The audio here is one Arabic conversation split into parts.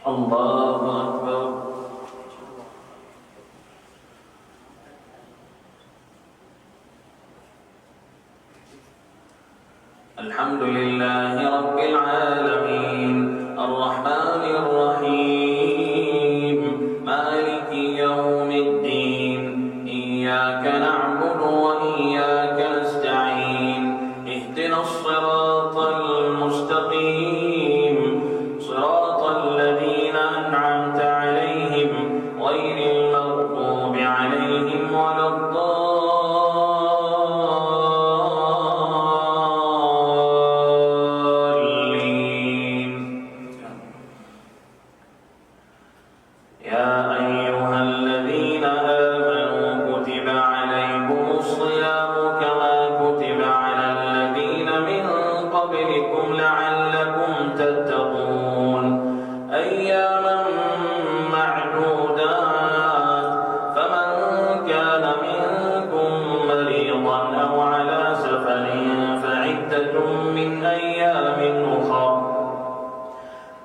الله أكبر. الحمد لله رب العالمين الرحمن الرحيم مالك يوم الدين إياك نعبد وإياك نستعين اهدنا الصراط المستقيم صراط الذين أنعمت عليهم غير المغضوب عليهم ولا الضالين. يا أيها الذين آمنوا كتب عليكم الصيام كما كتب على الذين من قبلكم لعلكم تتقون أياما معدودات فمن كان منكم مريضا أو على سفر فعدة من أيام أخر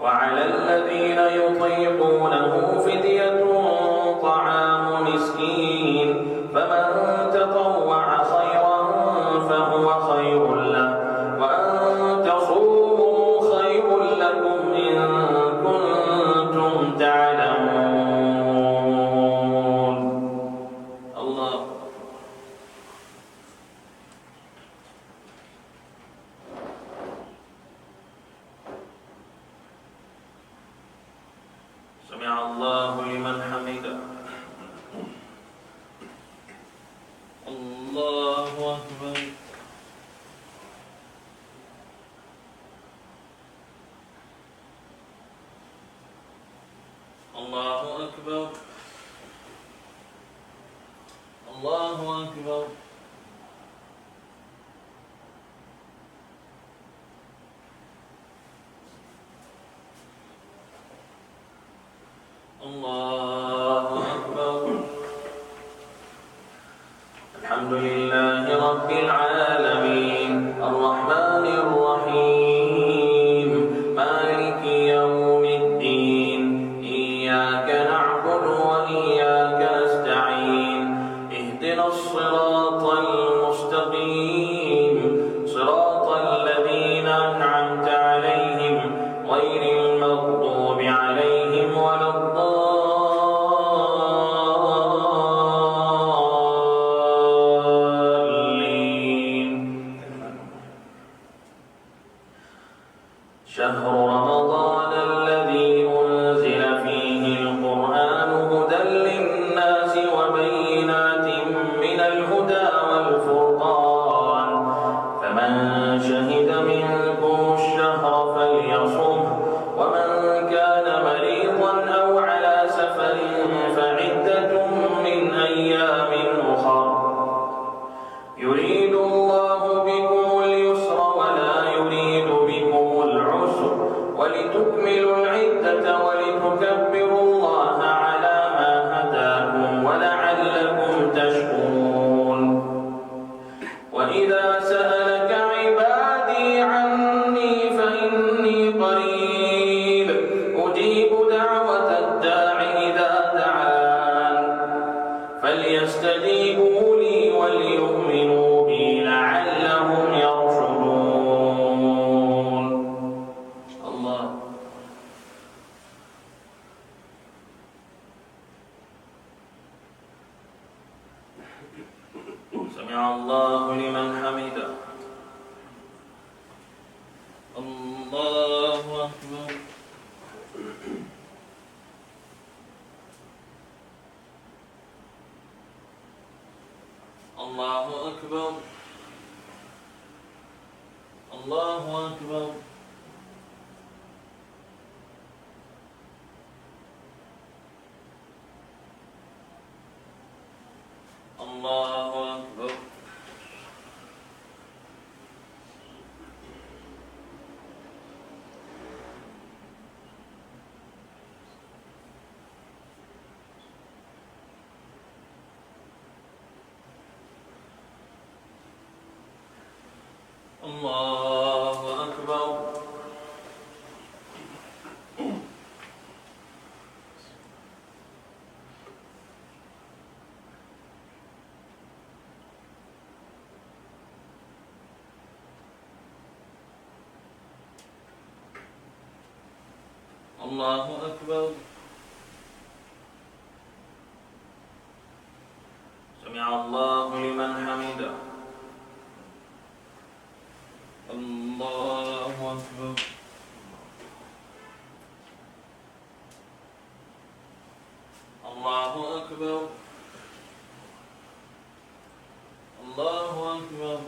وعلى الذين يطيقونه فدية طعام مسكين فمن تطوع خيرا فهو خير له وأن تصوموا خير لكم إن كنتم تعلمون. الله. سمع الله لمن حمده. الله أكبر. الله أكبر. الله أكبر. الله أكبر. الحمد لله رب العالمين الرحمن الرحيم مالك يوم الدين إياك نعبد وإياك نستعين اهدنا الصراط المستقيم صراط الذين أنعمت عليهم غير المغضوب عليهم ولا الضالين. شهر رمضان الذي أنزل فيه القرآن هدى للناس وبينات من الهدى والفرقان فمن شهد منكم الشهر فليصمه ومن كان مريضا أو على سفر فعدة من أيام أخر يريد الله بكم اليسر ولا يريد بكم العسر ولتكملوا العدة ولتكبروا الله على ما هداكم ولعلكم تشكرون. وإذا سألك عبادي عني فإني قريب أجيب دعوة الداع إذا دعان فليستجيبوا لي وليؤمنوا بي لعلهم يرشدون. الله. سمع الله لمن حمده. الله أكبر. الله أكبر. الله أكبر. الله أكبر. الله أكبر. الله أكبر سمع الله لمن حمده الله أكبر الله أكبر الله أكبر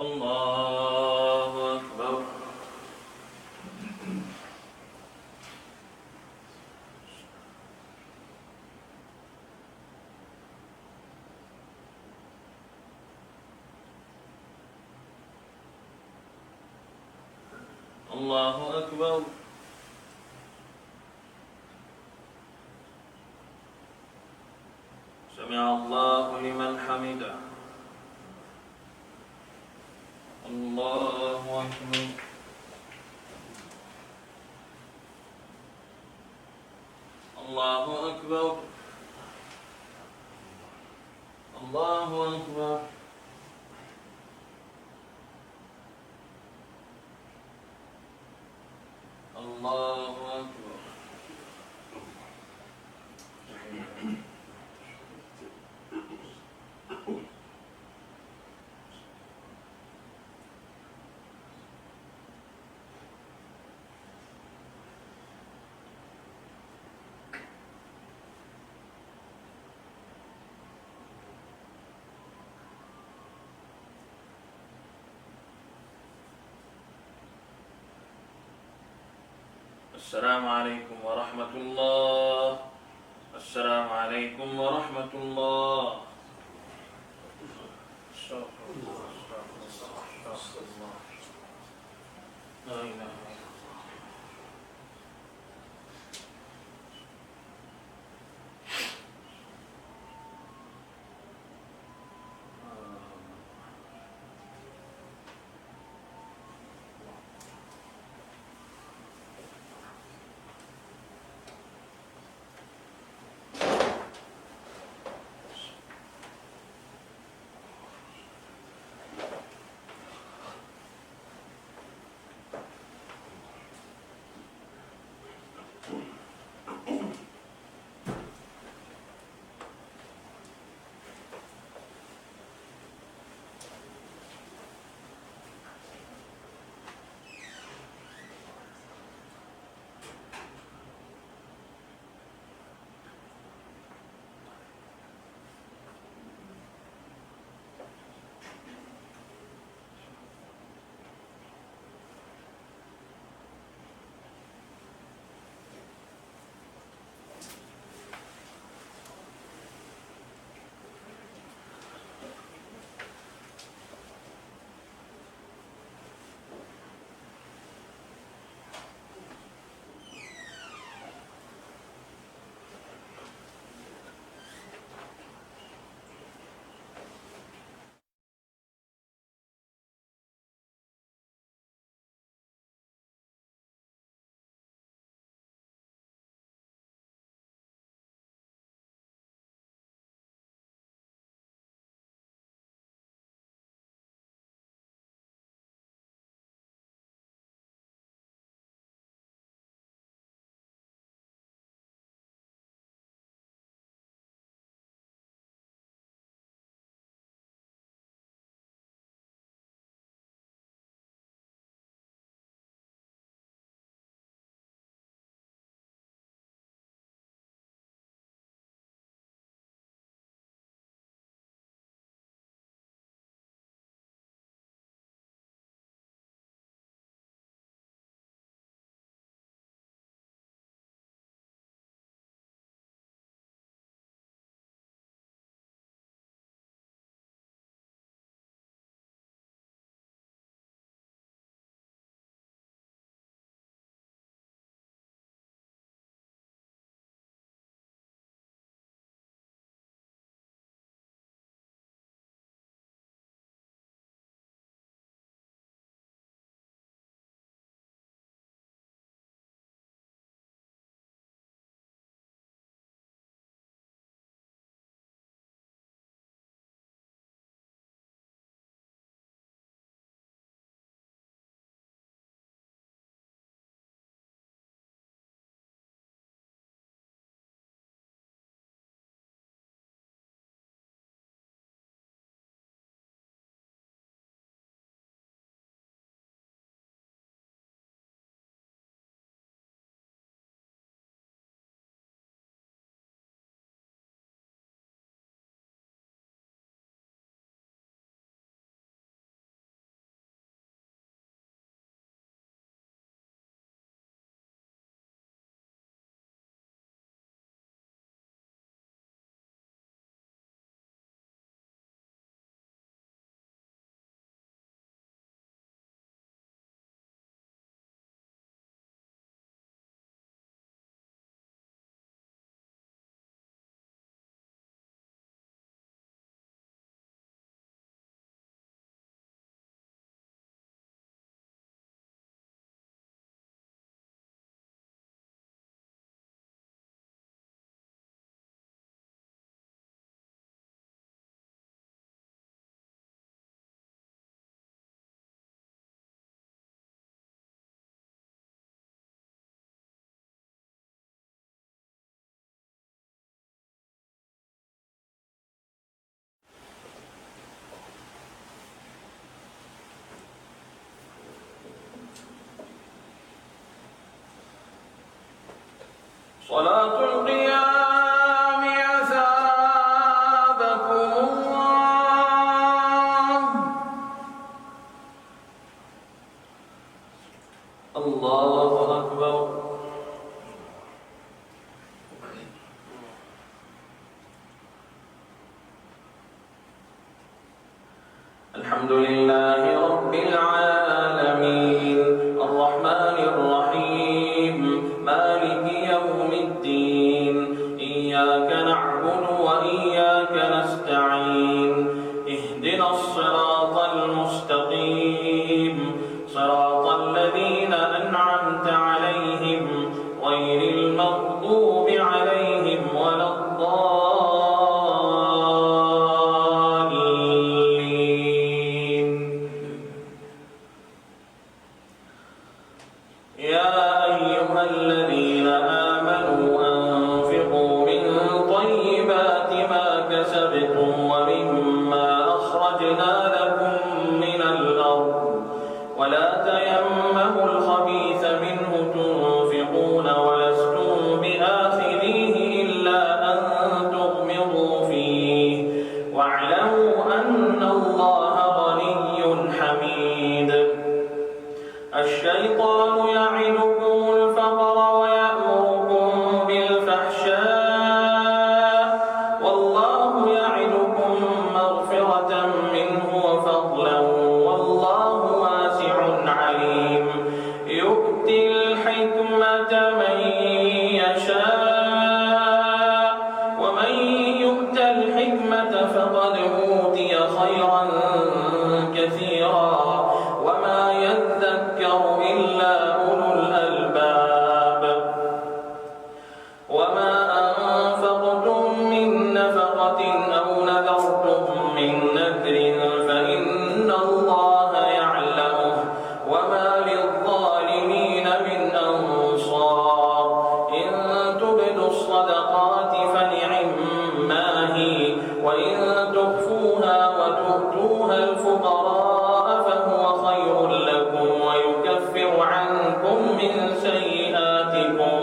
الله أكبر الله أكبر سمع الله لمن حمده الله أكبر الله أكبر الله أكبر الله أكبر السلام عليكم ورحمة الله السلام عليكم ورحمة الله لا إله إلا الله صلاة القيام أثابكم الله. الله أكبر. الحمد لله رب العالمين الرحمن الرحيم مالك يوم الدين إياك نعبد وإياك نستعين اهدنا الصراط المستقيم صراط الذين أنعمت عليهم غير المغضوب عليهم ولا الضالين. يا أيها الذين آمنوا أنفقوا من طيبات ما كسبتم ومما أخرجنا لكم من الأرض ولا تيمموا الخبيث منه تنفقون ولستم بآخذيه إلا أن تغمضوا فيه واعلموا أن الله غني حميد. الشيطان يعدكم الفقر ويأمركم بالفحشاء والله يعدكم مغفرة منه وفضلا والله واسع عليم. يؤتي الحكمة من يشاء ومن يؤت الحكمة فقد أوتي خيرا كثيرا وما يذكر إلا أولو الألباب. وما أنفقتم من نفقة أو نذرتم من نذر فإن الله يعلمه وما للظالمين من أنصار. إن تبدوا الصدقات فنعما هي وإن تخفوها وتؤتوها الفقراء فهو خير لكم ويكفر عنكم من سيئاتكم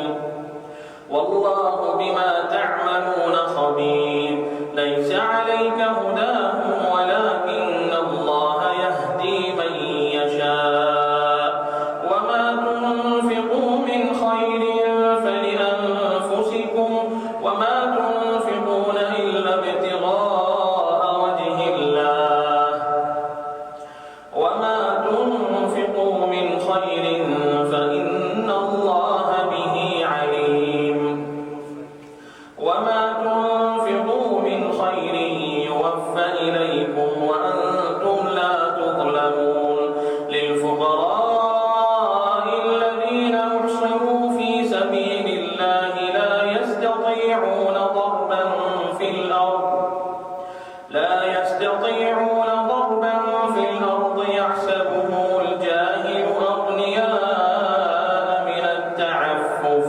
والله بما تعملون خبير. ليس عليك هداهم ولكن الله يهدي من يشاء وما تنفقوا من خير فلأنفسكم وما تنفقون إلا ابتغاء وجه الله وما تنفقوا من خير فإن الله به عليم. وما تنفقوا من خير يوفى إليكم وأنتم لا تظلمون. للفقراء الذين أحصروا في سبيل الله لا يستطيعون ضربا في الأرض يحسبهم الجاهل أغنياء من التعفف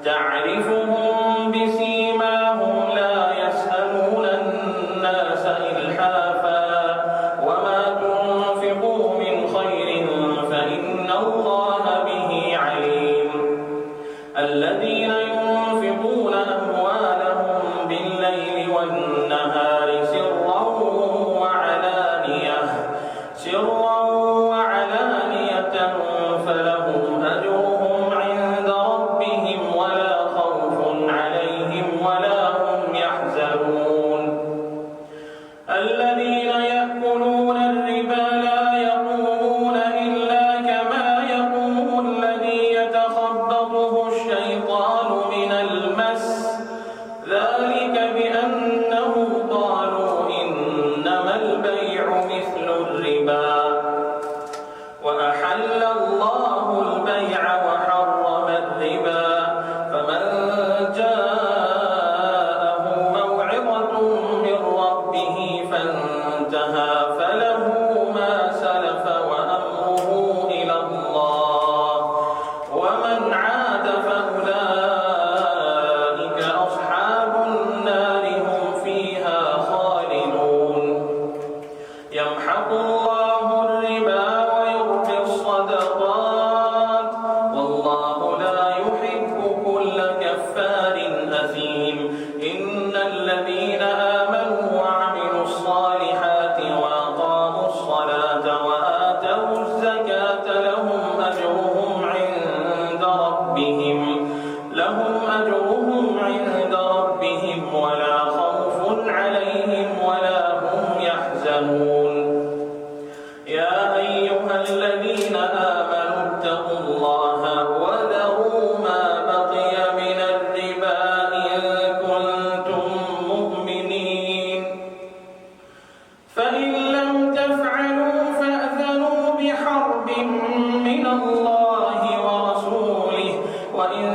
تعرفهم بسيماهم لا يسألون الناس إلحافا وما تنفقوا من خير فإن الله به عليم. الذين ينفقون أموالهم بالليل والنهار سرا وعلانية فلهم أجرهم عند ربهم ولا خوف عليهم ولا هم يحزنون. الذين يأكلون الربا لا يقومون إلا كما يقوم الذي يتخبطه الشيطان من المس ذلك بأنهم قالوا إنما البيع مثل الربا وأحل الله البيع وحرم الربا فمن جاءه موعظة من ربه فانتهى فله ما سلف وأمره إلى الله ومن عاد فأولئك أصحاب النار هم فيها خالدون. يمحق الله الربا ويربي الصدقات والله لا يحب كل كفار فإن لم تفعلوا فأذنوا بحرب من الله ورسوله وإن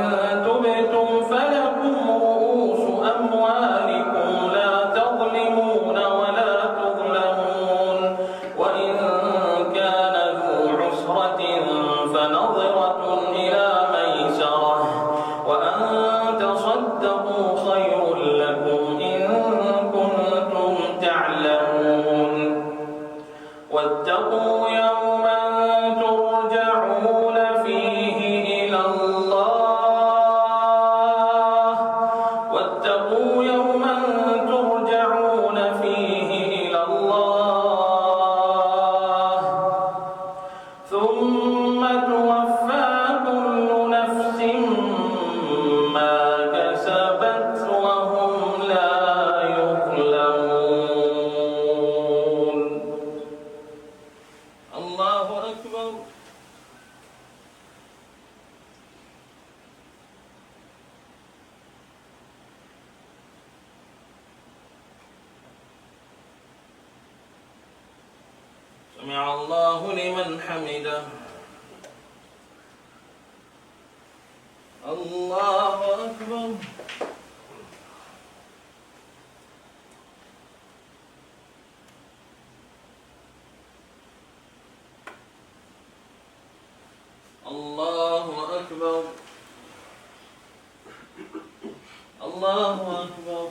تبتم فلكم رؤوس أموالكم لا تظلمون ولا تظلمون وإن كان ذو عسرة فنظرة إلى ميسرة وأن تصدقوا خير لكم إن كنتم تعلمون واتقوا يوما ترجعون فيه إلى الله واتقوا يوما ترجعون فيه إلى الله ثم توفى كل نفس ما كسبت وهم لا يظلمون. الله أكبر. سمع الله لمن حمده. الله أكبر. الله أكبر. الله أكبر.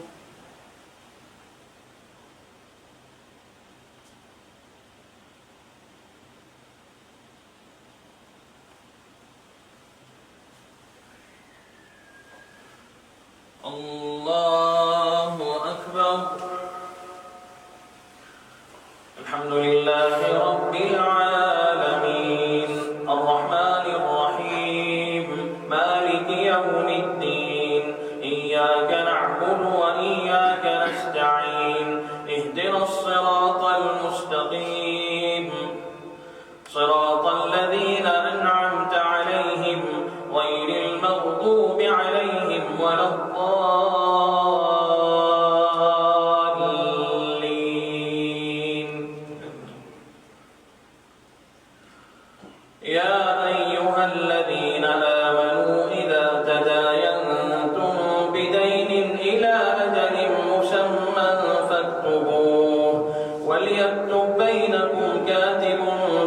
الله أكبر. الحمد لله رب العالمين الرحمن الرحيم مالك يوم الدين إياك نعبد وإياك نستعين اهدنا الصراط المستقيم صراط الذين أنعمت عليهم غير المغضوب عليهم ولا الضالين. يا أيها الذين آمنوا إذا تداينتم بدين إلى أجل مسمى فاكتبوه وليكتب بينكم كاتب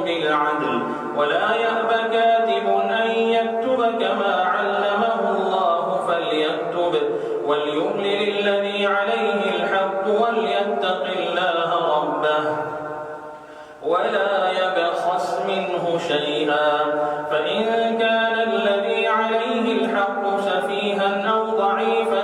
بالعدل ولا يأب كاتب أن يكتب كما علمه الله فليكتب وليملل الذي عليه الحق وليتق الله ربه ولا يبخس منه شيئا فإن كان الذي عليه الحق سفيها أو ضعيفا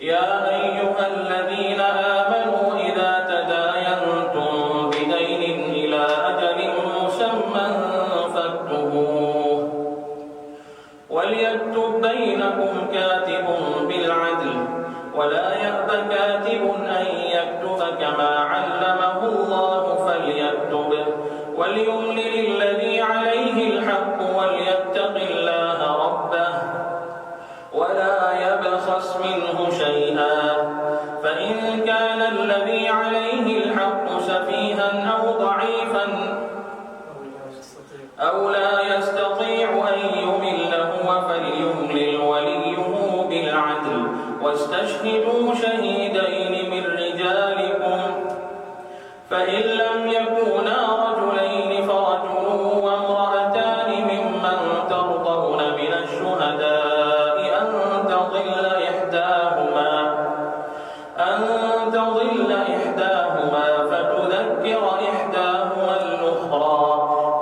يا أيها الذين آمنوا إذا تداينتم بدين إلى أجل مسمى فاكتبوه وليكتب بينكم كاتب بالعدل ولا يأب كاتب أن يكتب كما علمه الله فليكتب وليملل الذي عليه الحق وليتق الله ربه ولا يبخس منه شيئا فإن كان الذي عليه الحق سفيها أو ضعيفا أو لا يستطيع أن يمل هو فليملل وليه بالعدل واستشهدوا شهيدين من رجالكم فإن لم يكونا رجلين فرجل وامرأتان ممن ترضون من الشهداء أن تضل إحداهما فتذكر إحداهما الأخرى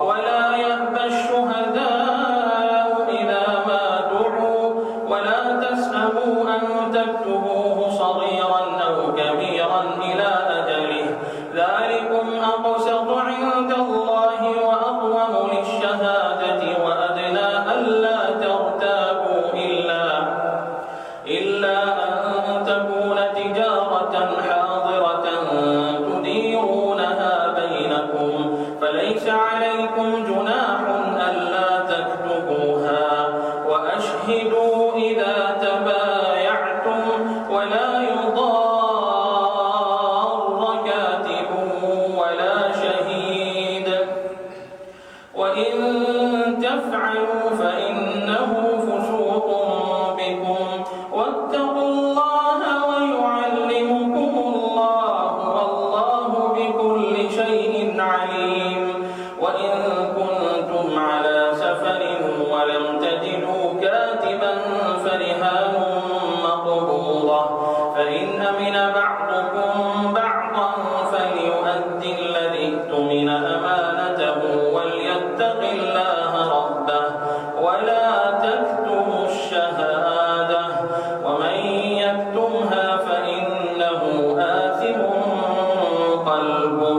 ولا يأبى الشهداء إذا ما دعوا ولا تسأموا أن تكتبوه صغيرا يأتمن بعضكم بعضا فليؤد الذي اؤتمن أمانته وليتق الله ربه ولا تكتموا الشهادة ومن يكتمها فإنه آثم قلبه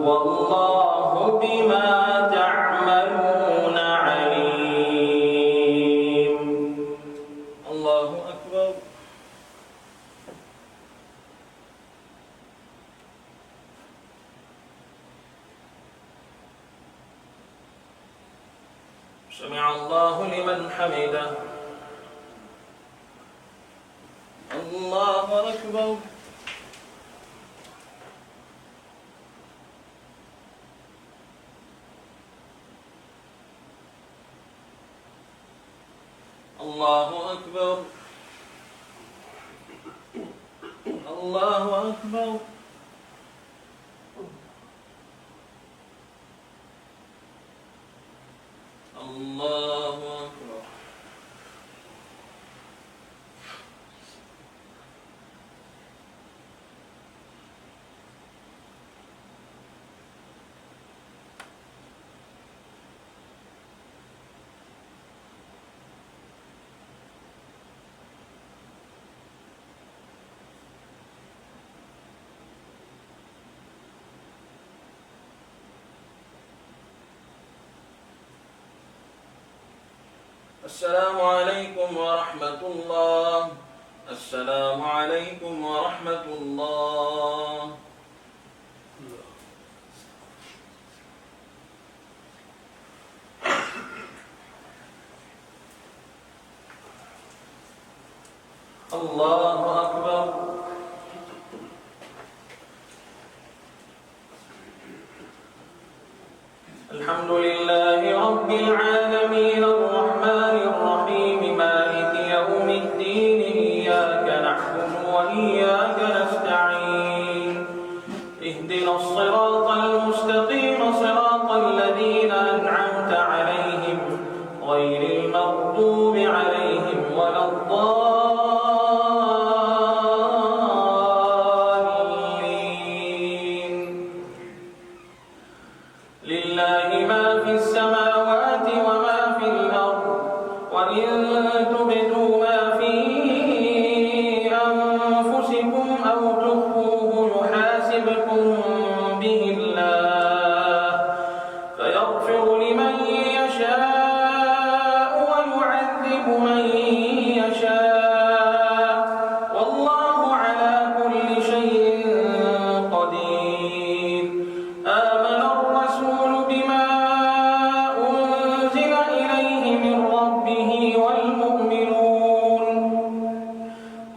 والله بما تعملون عليم. الله أكبر. سمع الله لمن حمده. الله أكبر. الله أكبر. الله أكبر. الله أكبر. السلام عليكم ورحمة الله. السلام عليكم ورحمة الله. الله أكبر. الحمد لله رب العالمين الرحمن الرحيم مالك يوم الدين إياك نعبد وإياك نستعين اهدنا الصراط المستقيم صراط الذين أنعمت عليهم غير المغضوب عليهم ولا الضالين. لله ما في السماوات وما في الأرض وإن تبدوا ما في أنفسكم أو تخفوه يحاسبكم به الله فيغفر لمن يشاء ويعذب من يشاء والله على كل شيء قدير. آمن الرسول بما أنزل إليه من ربه والمؤمنون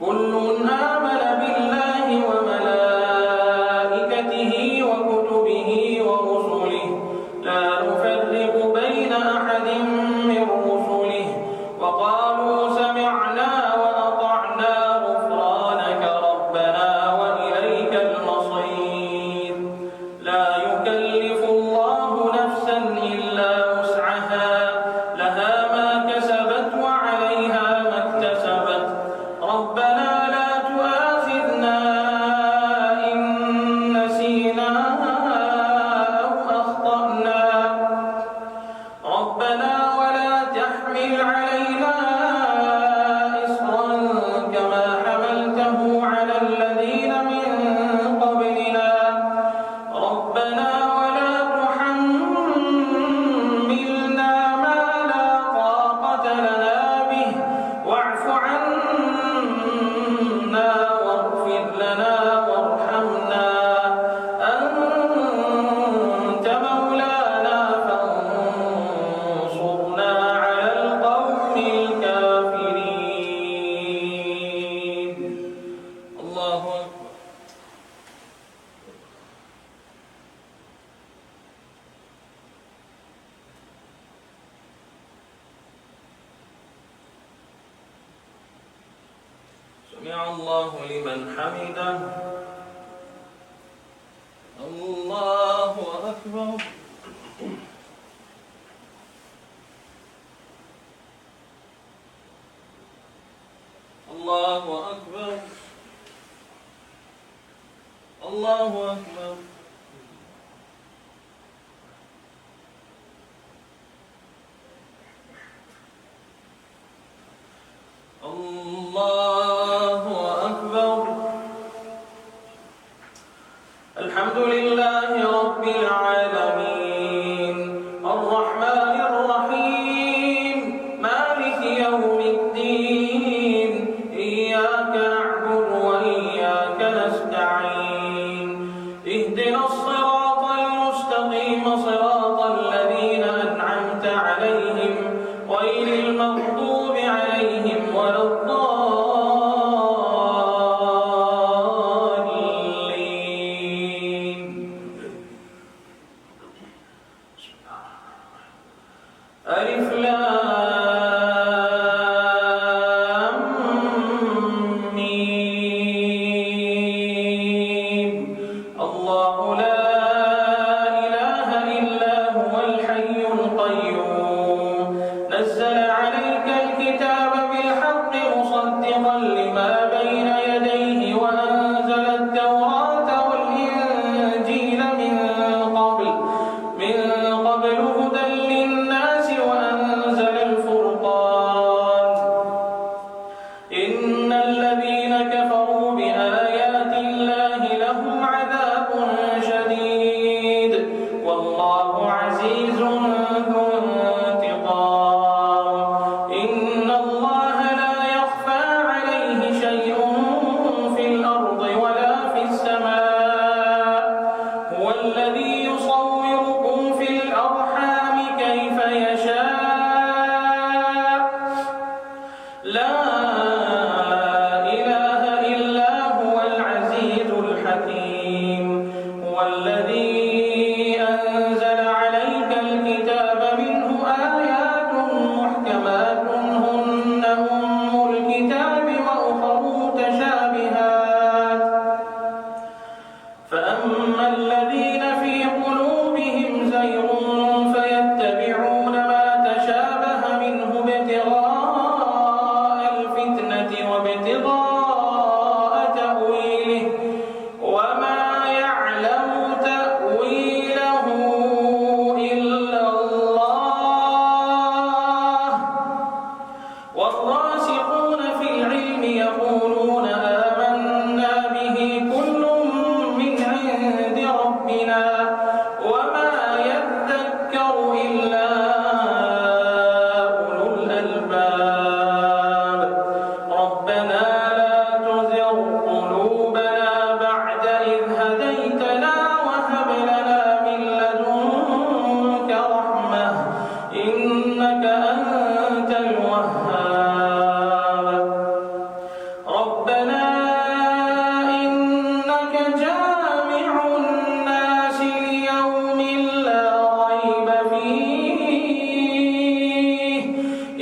كل آمن بالله وملائكته وكتبه ورسله لا نفرق بين أحد من رسله وقالوا سمعنا وأطعنا غفرانك ربنا وإليك المصير. لا يكلف الله نفسا إلا وسعها لها ما كسبت وعليها ما اكتسبت ربنا لا تؤاخذنا إن نسينا أو أخطأنا ربنا ولا تحمل علينا إصرا كما حملته على الذين من قبلنا ربنا ولا تحملنا ما لا طاقة لنا به واعف عنا واغفر لنا وارحمنا أنت مولانا فانصرنا على القوم الكافرين. الله أكبر. سمع الله لمن حمده. الله أكبر. الله أكبر. الله أكبر. الله أكبر. الحمد لله رب العالمين الرحمن الرحيم مالك يوم الدين إياك نعبد وإياك نستعين اهدنا الصراط المستقيم صراط الذين أنعمت عليهم غير المغضوب عليهم ولا الضالين. ألف لام ميم. الله لا إله إلا هو الحي القيوم نزل عليك الكتاب بالحق مصدقا لما بين يديه وأنزل التوراة والإنجيل من قبل هدى للناس وأنزل الفرقان إن الذين كفروا بآيات الله لهم عذاب شديد والله عزيز ذو انتقام إن الله لا يخفى عليه شيء في الأرض ولا في السماء هو الذي يصوركم في الأرحام كيف يشاء لا إله إلا هو العزيز الحكيم هو الذي أنزل عليك الكتاب منه آيات محكمات هن أم الكتاب وأخر متشابهات فأما الذين في قلوبهم زيغ فيتبعون ما تشابه منه ابتغاء الفتنة وابتغاء تأويله وما يعلم تأويله إلا الله والراسخون في العلم يقولون آمنا به كل من عند ربنا وما يذكر إلا أولو الألباب ربنا لا تزغ قلوبنا بعد إذ هديتنا وهب لنا من لدنك رحمة إنك أنت الوهاب ربنا إنك جامع الناس ليوم لا ريب فيه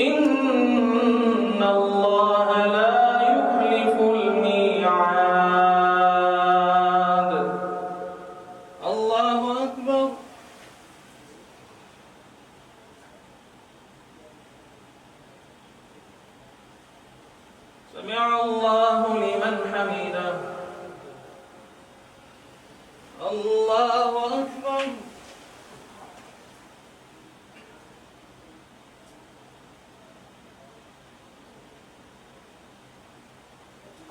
إن الله لا يخلف الميعاد. الله أكبر. سمع الله لمن حمده. الله أكبر.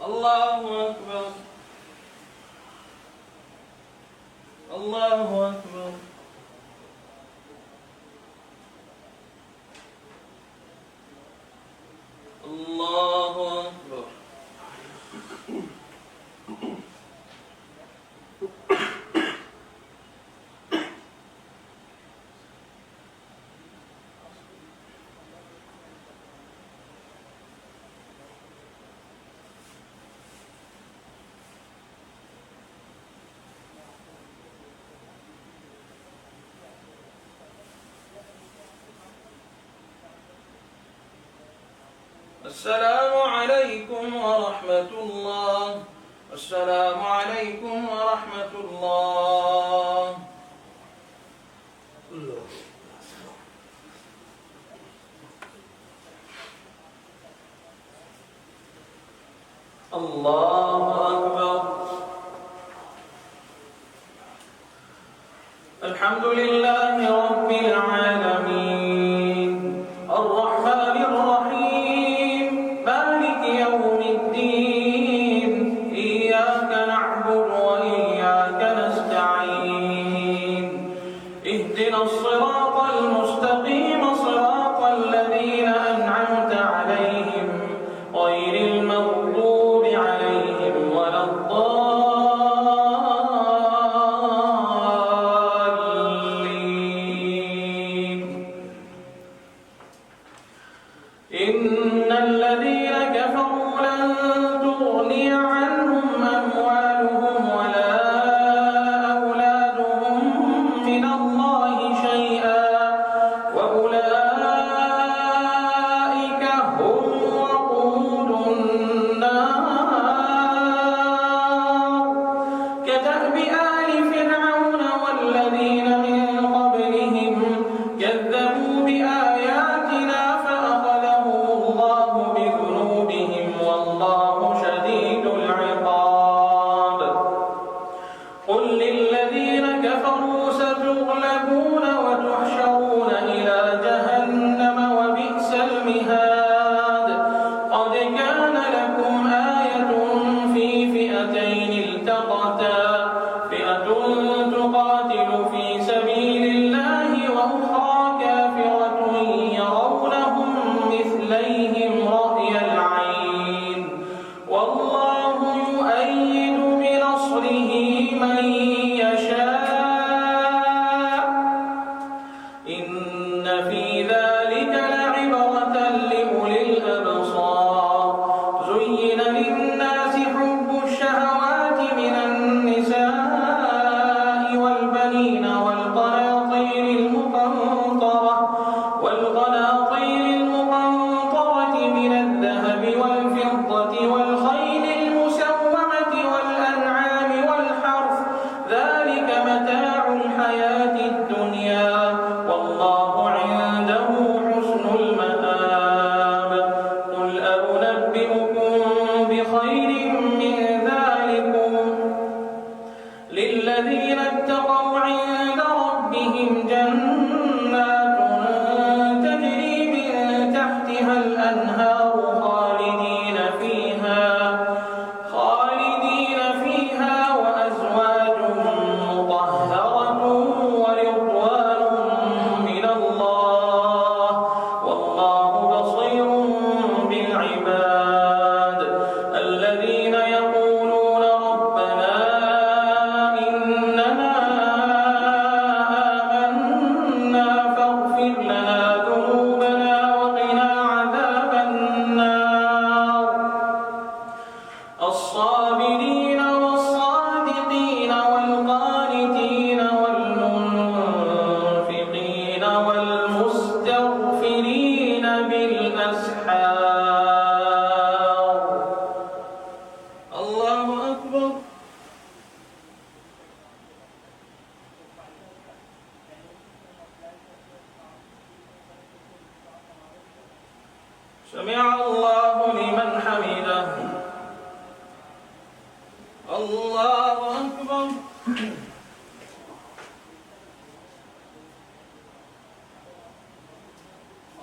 الله أكبر. الله أكبر. الله أكبر. السلام عليكم ورحمة الله. السلام عليكم ورحمة الله. الله أكبر. الحمد لله رب العالمين الرحمن الرحيم مالك يوم الدين إياك نعبد وإياك نستعين اهدنا الصراط المستقيم صراط الذين أنعمت عليهم غير المغضوب عليهم ولا الضالين إن الذين كفروا لن تغني عنهم أموالهم ولا أولادهم من الله شيئا وأولئك هم وقود النار كدأب آل فرعون والذين من قبلهم كذبوا بآياتنا فأخذهم الله بذنوبهم والله شديد العقاب قل للذين كفروا ستغلبون وتحشرون إلى جهنم وبئس المهاد قد كان لكم آية في فئتين التقتا فئة تقاتل في سبيل الله وأخرى كافرة يرونهم مثليهم رأي العين والله يؤيد بنصره من يشاء إن في ذلك لعبرة لأولي الأبصار زين للناس حب الشهوات من النساء والبنين والقناطير المقنطرة من الذهب والفضة والخيل المسومة والأنعام والحرث ذلك متاع الحياة الدنيا والله عنده حسن المآب قل أنبئكم بخير من ذلكم للذين اتقوا عند ربهم جنات تجري من تحتها الأنهار خالدين فيها وأزواج مطهرة ورضوان من الله والله بصير بالعباد الذين يقولون ربنا إننا آمنا فاغفر لنا ذنوبنا وقنا عذاب النار الصابرين والصادقين والقانتين والمنفقين والمستغفرين بالأسحار الله أكبر سمع الله لمن حمده الله أكبر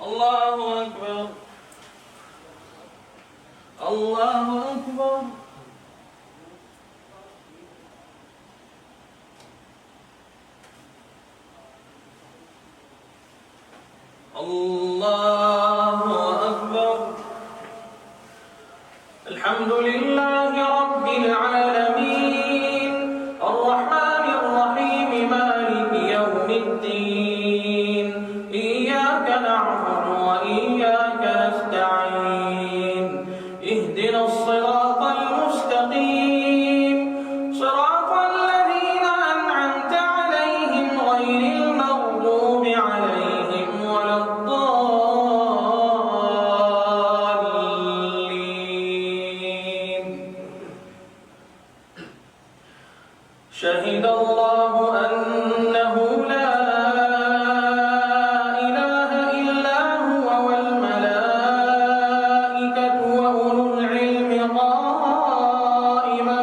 الله أكبر الله أكبر الله أكبر الحمد لله رب العالمين الرحمن الرحيم مالك يوم الدين إياك نعبد وإياك نستعين اهدنا الصراط المستقيم صراط الذين أنعمت عليهم غير المغضوب عليهم ولا الضالين شهد الله أنه لا إله إلا هو والملائكة وأولو العلم قائما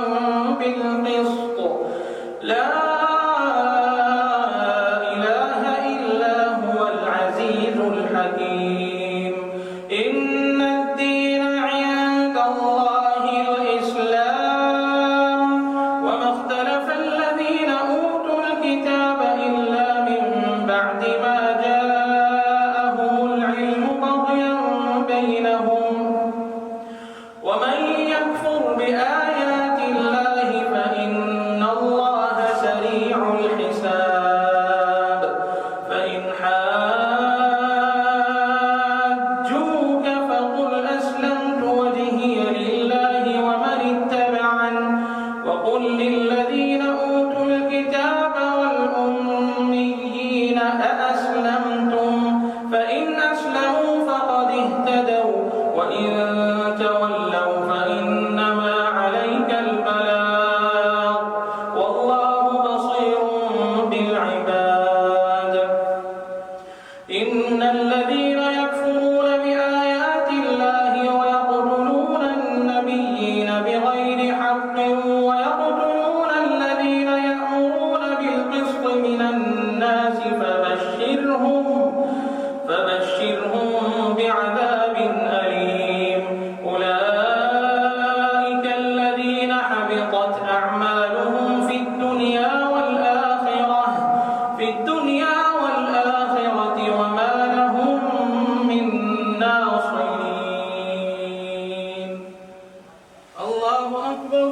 بالقسط لا قل للذين أوتوا الكتاب والأميين أأسلمتم فإن أسلموا فقد اهتدوا وإن تولوا فإنما عليك البلاغ والله بصير بالعباد إن الذين يكفرون بآيات الله ويقتلون النبيين بغير حق ويقتلون الذين يأمرون بالقسط من الناس فبشرهم بعذاب أليم أولئك الذين حبطت أعمالهم في الدنيا والآخرة وما لهم من ناصرين. الله أكبر.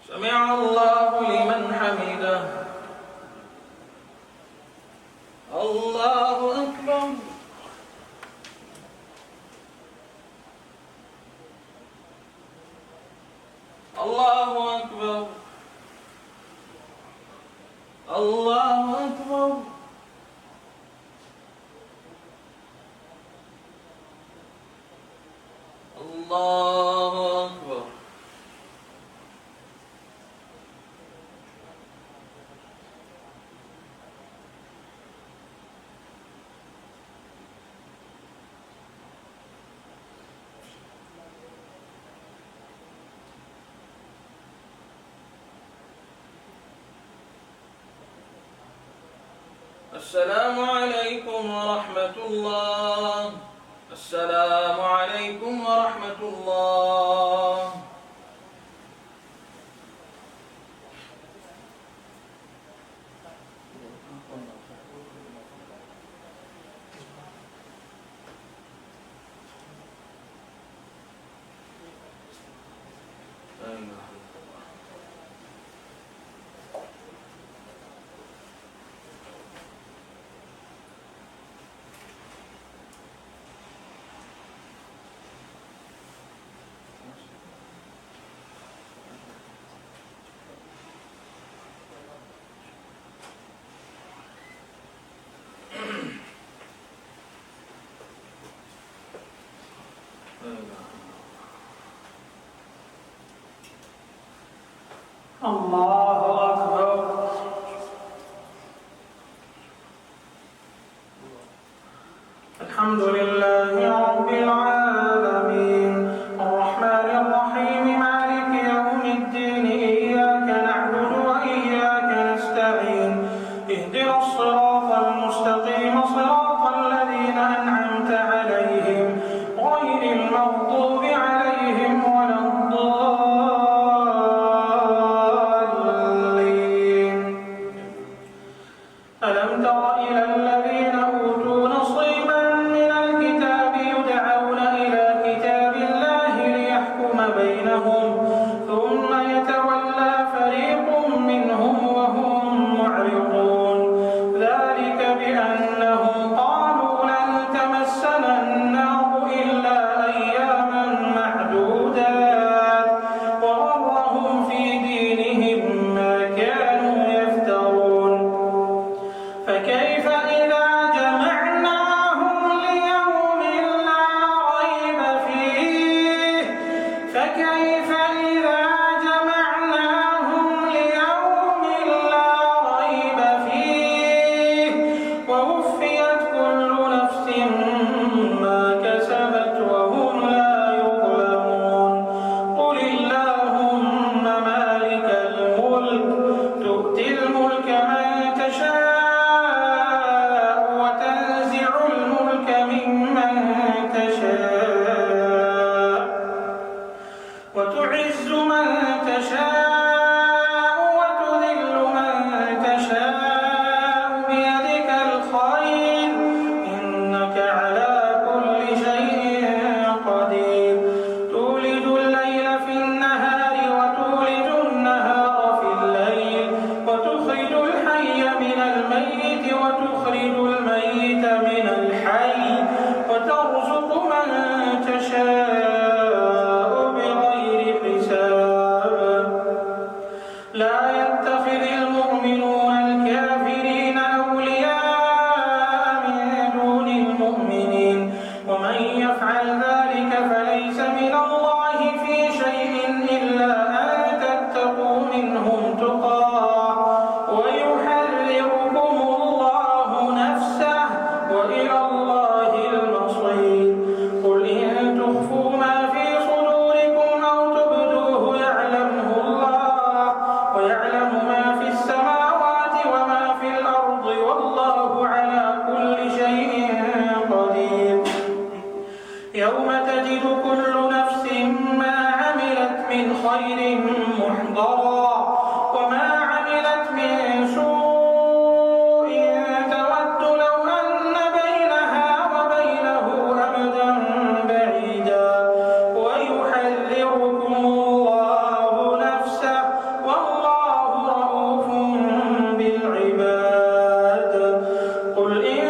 سمع الله لمن حمده. الله أكبر. الله أكبر. الله أكبر. الله أكبر. السلام عليكم ورحمة الله. السلام عليكم ورحمة الله. الله أكبر. الحمد لله رب العالمين الرحمن الرحيم مالك يوم الدين إياك نعبد وإياك نستعين اهدنا الصراط المستقيم صراط الذين أنعمت عليهم غير المغضوب عليهم ولا الضالين. ألم تر إلى الذين أوتوا نصيبا من الكتاب يدعون المؤمنين ومن يفعل ذلك فليس من الله في شيء إلا أن تتقوا منهم تقاه ويحذركم الله نفسه وإلى الله المصير قل إن تخفوا ما في صدوركم أو تبدوه يعلمه الله ويعلم ما في السماوات وما في الأرض والله على كل شيء قدير يوم تجد كل نفس ما عملت من خير محضرا وما عملت من سوء تود لو أن بينها وبينه أمدا بعيدا ويحذركم الله نفسه والله رؤوف بالعباد قل إن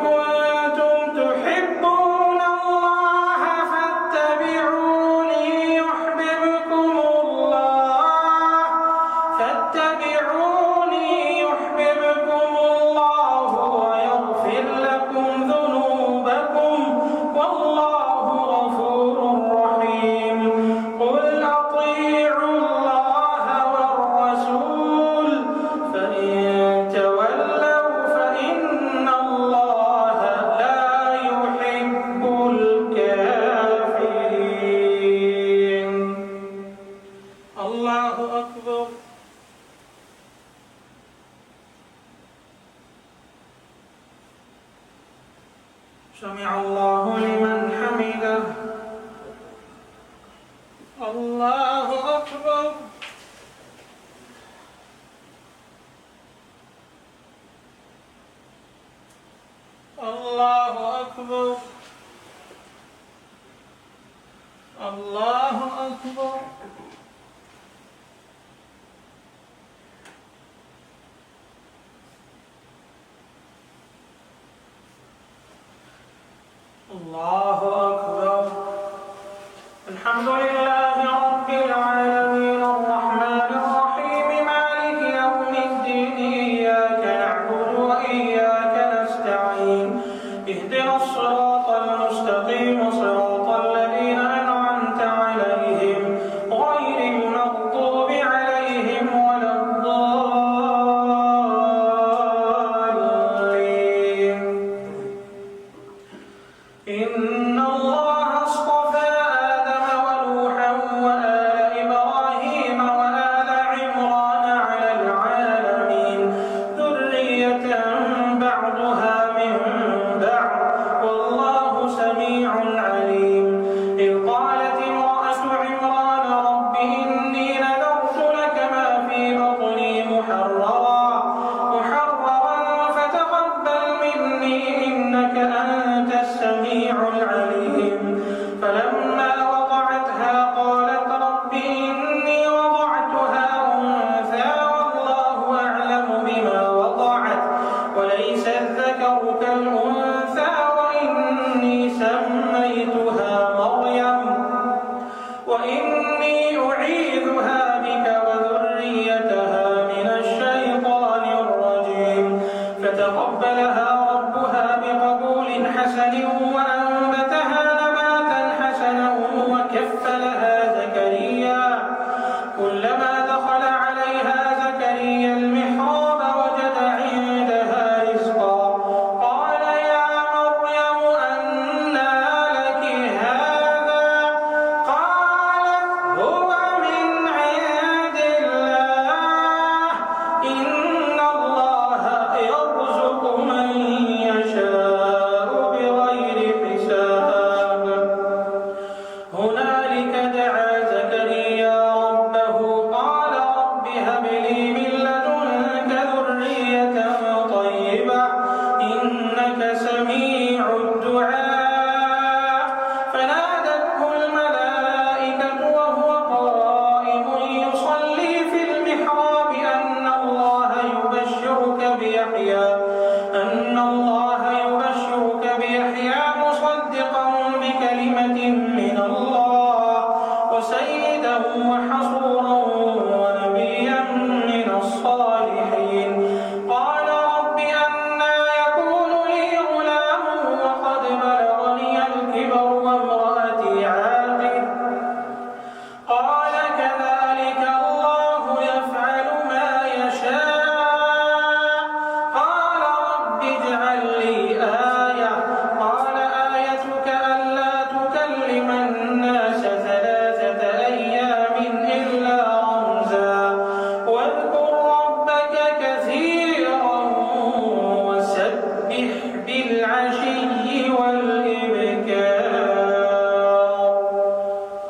كنتم تحبون الله فاتبعوني يحببكم الله ويغفر لكم ذنوبكم والله غفور رحيم قل أطيعوا الله والرسول فإن تولوا فإن الله لا يحب الكافرين. الله أكبر. سمع الله لمن حمده. الله أكبر. الله أكبر. الله أكبر. الله أكبر. الحمد لله رب العالمين الرحمن الرحيم مالك يوم الدين إياك نعبد وإياك نستعين اهدنا الصراط المستقيم صراط الذين أنعمت عليهم غير المغضوب عليهم ولا الضالين. إن الله اصطفى آدم ونوحا وآل إبراهيم وآل عمران على العالمين ذرية بعضها من بعض والله سميع عليم. إذ قالت امرأة عمران رب إني نذرت لك ما في بطني محررا فتقبل مني إنك أنت السميع العليم. فلما وضعتها قالت رب إني وضعتها أنثى والله أعلم بما وضعت وليس الذكر كالأنثى وإني سميتها مريم وإني أعيذها بك وذريتها من الشيطان الرجيم. فتقبلها ربها بقبول حسن وأنبتها نباتا حسنا وكفلها زكريا. كلما دخل عليها زكريا المحراب وجد عندها رزقا قال يا مريم أنى لك هذا قالت هو من عند الله إن الله يرزق من يشاء بغير بالعشي والإبكار.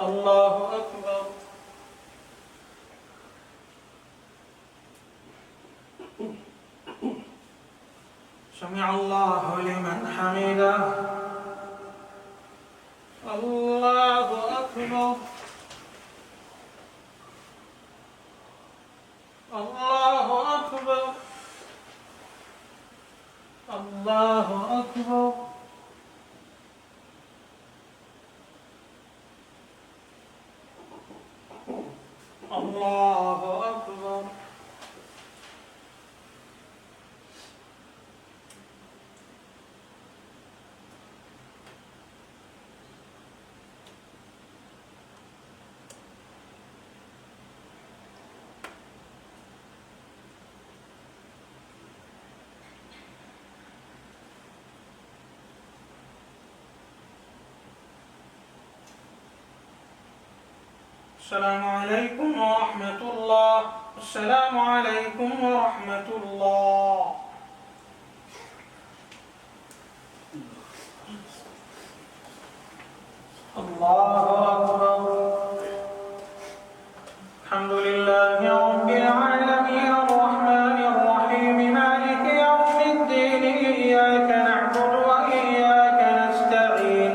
الله أكبر. سمع الله لمن حمده. الله أكبر. الله أكبر. الله أكبر. الله أكبر. السلام عليكم ورحمة الله. السلام عليكم ورحمة الله. الله أكبر. الحمد لله رب العالمين الرحمن الرحيم مالك يوم الدين إياك نعبد وإياك نستعين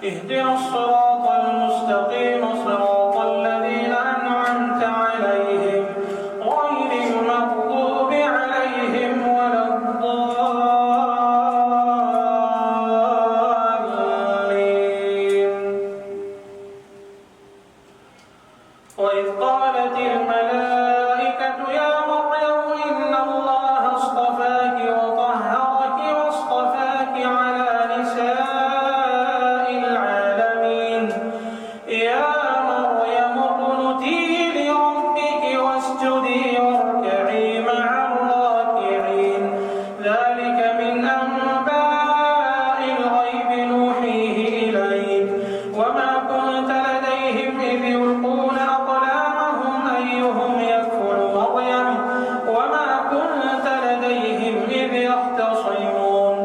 اهدنا الصراط المستقيم صراط الذين أنعمت عليهم غير المغضوب عليهم ولا الضالين. وإذ قالت الملائكة يا مريم إن الله اصطفاك وطهرك واصطفاك على نساء العالمين يا مريم اقنتي لربك واسجدي واركعي مع الراكعين ذلك من أنباء الغيب نوحيه إليك وما كنت لديهم إذ يلقون أقلامهم أيهم يكفل مريم وما كنت لديهم إذ يختصمون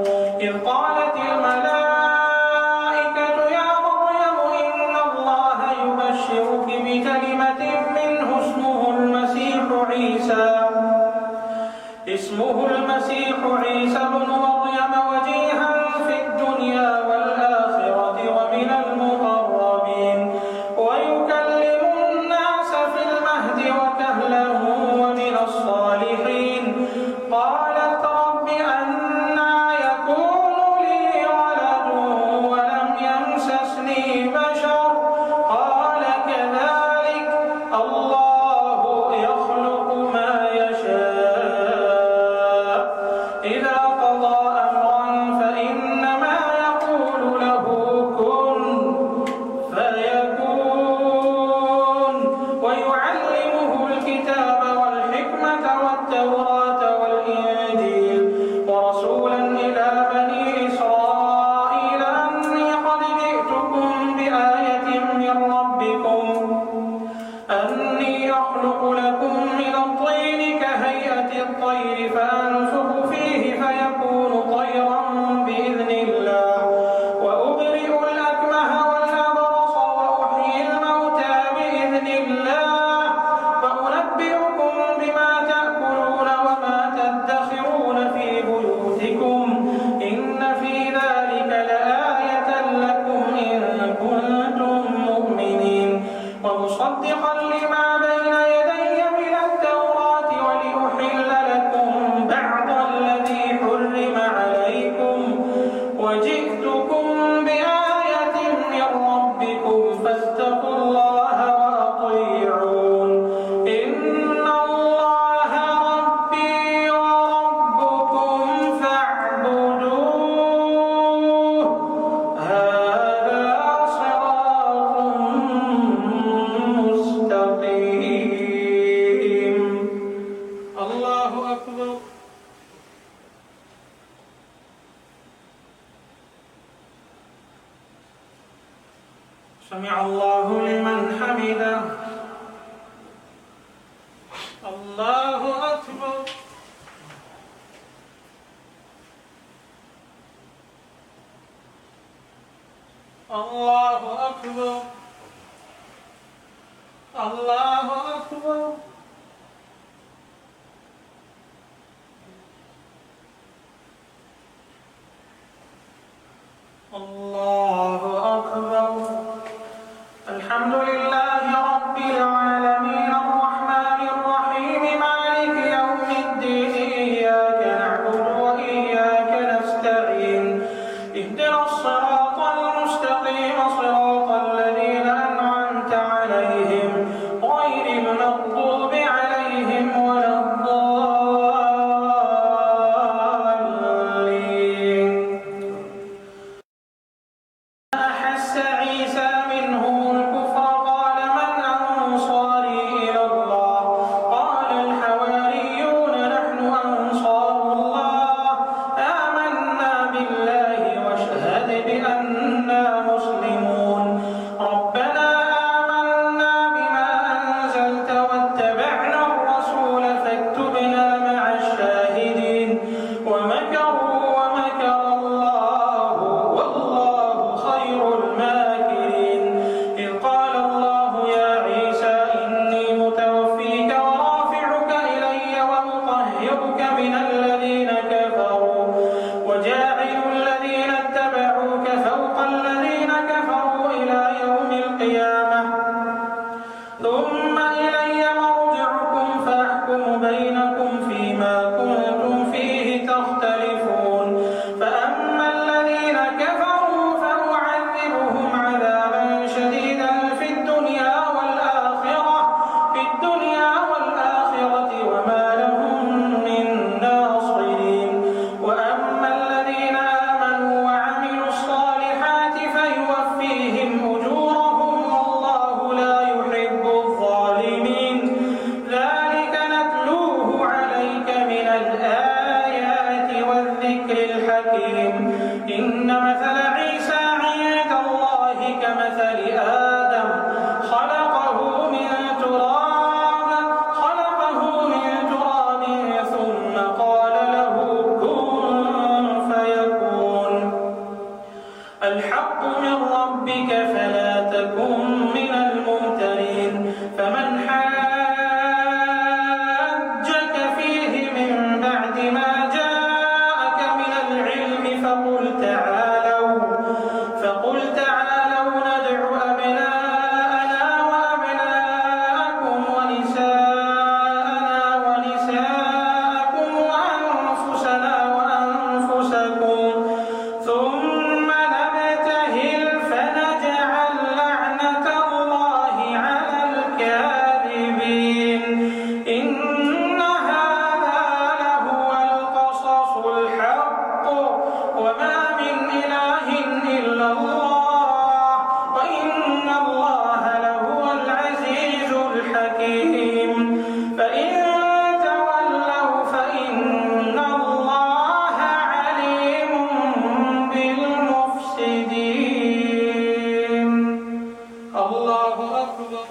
إذ قالت الملائكة يا مريم إن الله يبشرك بكلمة منه اسمه المسيح عيسى بن مريم وجيها في الدنيا والآخرة ومن المقربين ويكلم الناس في المهد وكهلا ومن الصالحين قالت رب أنى يكون لي ولد ولم يمسسني بشر قال كذلك الله يخلق ما يشاء إذا قضى أمرا فإنما يقول له كن فيكون ويعلمه الكتاب والحكمة والتوراة والإنجيل ورسولا إلى بني إسرائيل أني قد جئتكم بآية من ربكم أني أخلق لكم من الطين كهيئة الطير فأنفخ فيه فيكون طيرا بإذن الله وأبرئ الأكمه والأبرص وأحيي الموتى بإذن الله وأنبئكم بما تأكلون وما تدخرون في بيوتكم إن في ذلك لآية لكم إن كنتم مؤمنين ومصدقا لما بين يدي من التوراة ولأحل لكم بعض الذي حرم عليكم وجئتكم بآية من ربكم فاتقوا الله وأطيعون إن الله ربي وربكم فاعبدوه هذا صراط مستقيم. الله أكبر. سمع الله لمن حمده. الله أكبر. الله أكبر الله أكبر الله أكبر الحمد لله رب العالمين الرحمن الرحيم مالك يوم الدين إياك نعبد وإياك نستعين اهدنا الصراط المستقيم صراط الذين أنعمت عليهم غير المغضوب عليهم ولا الضالين. أحس عيسى منهم الكفر قال من أنصاري إلى الله قال الحواريون نحن أنصار الله آمنا بالله واشهد بأننا مسلمون ربنا آمنا بما أنزلت واتبعنا الرسول فاكتبنا مع الشاهدين ومكروا ومكر الله والله خير الماكرين إذ قال الله يا عيسى إني متوفيك ورافعك إلي ومطهرك من الذين كفروا وجاعل الذين اتبعوك فوق الذين كفروا إلى يوم القيامة ثم إلي مرجعكم فأحكم بينكم فيما كنتم فيه تختلفون فأما الذين كفروا فأعذبهم عذابا شديدا في الدنيا والآخرة وما لهم من ناصرين وأما الذين آمنوا وعملوا الصالحات فيوفيهم أجورهم والله لا يحب الظالمين ذلك نتلوه عليك من الآيات والذكر الحكيم إن مثل عيسى عند الله كمثل آدم خلقه من تراب ثم قال له كن فيكون الحق من ربك فلا تكن من الممترين فمن حاجك فيه من بعد ما جاءك من العلم فقل تعالوا ندع أبناءنا وأبناءكم ونساءنا ونساءكم وأنفسنا وأنفسكم ثم نبتهل فنجعل لعنة الله على الكاذبين إن هذا لهو القصص الحق وما من إله إلا الله وإن الله لهو العزيز الحكيم فإن تولوا فإن الله عليم بالمفسدين الله أكبر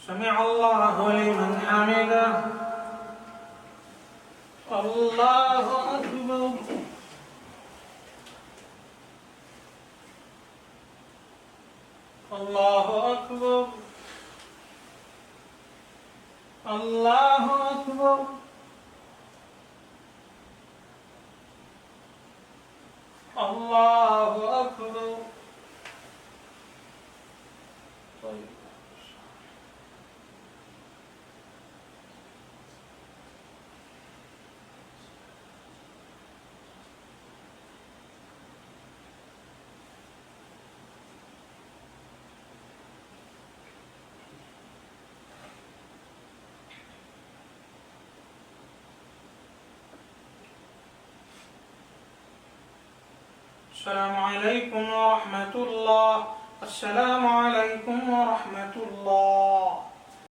سمع الله لمن حمده الله أكبر الله أكبر الله أكبر الله أكبر طيب السلام عليكم ورحمة الله السلام عليكم ورحمة الله